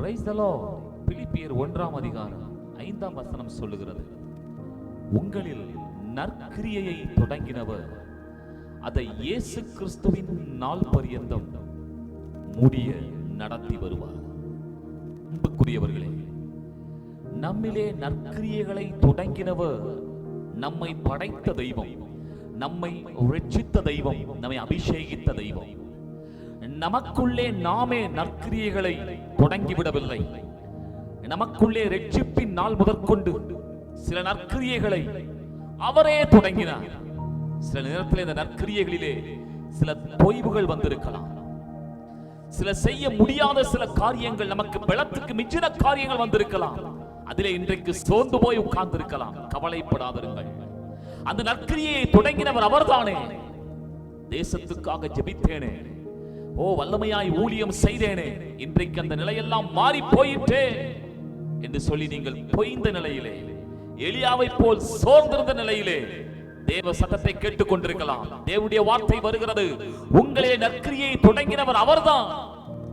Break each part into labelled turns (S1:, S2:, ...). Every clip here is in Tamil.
S1: Praise the Lord. பிலிப்பியர் 1ஆம் அதிகாரம் 5ஆம் வசனம் சொல்லுகிறது, உங்களில் நற்கிரியையை தொடங்கினவர் அதை இயேசு கிறிஸ்துவின் நாள் பரியந்தம் முடிய நடத்தி வருவார். அன்புக்குரியவர்களே, நம்மிலே நற்கிரியைகளை தொடங்கினவர் நம்மை படைத்த தெய்வம், நம்மை ரட்சித்த தெய்வம், நம்மை அபிஷேகித்த தெய்வம். நமக்குள்ளே நாமே நற்கிரியைகளை தொடங்கிவிடவில்லை. நமக்குள்ளே ரட்சிப்பின் நாள் முதற்கொண்டு சில நற்கிரியைகளை அவரே தொடங்கினார். சில நேரத்தில் இந்த நற்கிரியைகளிலே சில தொய்வுகள் வந்திருக்கலாம். சில செய்ய முடியாத சில காரியங்கள், நமக்கு பலத்துக்கு மிஞ்சின காரியங்கள் வந்திருக்கலாம். அதிலே இன்றைக்கு சோர்ந்து போய் உட்கார்ந்து இருக்கலாம். கவலைப்படாதிருங்கள். அந்த நற்கிரியை தொடங்கினவர் அவர்தானே. தேசத்துக்காக ஜெபித்தேனே, ஓ வல்லமையாய் ஊழியம் செய்தேனே, இன்றைக்கு அந்த நிலையெல்லாம் மாறி போயிட்டே என்று சொல்லி நீங்கள் பொய்ந்த நிலையிலே, எலியாவை போல் சோர்ந்திருந்த நிலையிலே தேவ சத்தத்தை கேட்டுக் கொண்டிருக்கலாம். தேவனுடைய வார்த்தை வருகிறது, உங்களே நற்கிரியை தொடங்கினவர் அவர்தான்.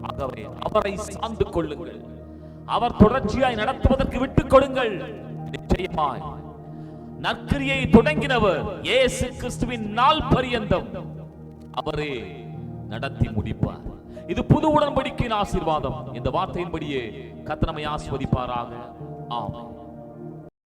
S1: ஆகவே அவரை சார்ந்து கொள்ளுங்கள். அவர் தொடர்ச்சியாய் நடத்துவதற்கு விட்டுக் கொடுங்கள். நிச்சயமாய் நற்கிரியை தொடங்கினவர் இயேசு கிறிஸ்துவின் நாள் பரியந்தம் அவரே நடத்தி முடிப்பார். இது புது உடன்படிக்கையின் ஆசீர்வாதம். இந்த வார்த்தையின்படியே கர்த்தர் நம்மை ஆசீர்வதிப்பாராக. ஆமென்.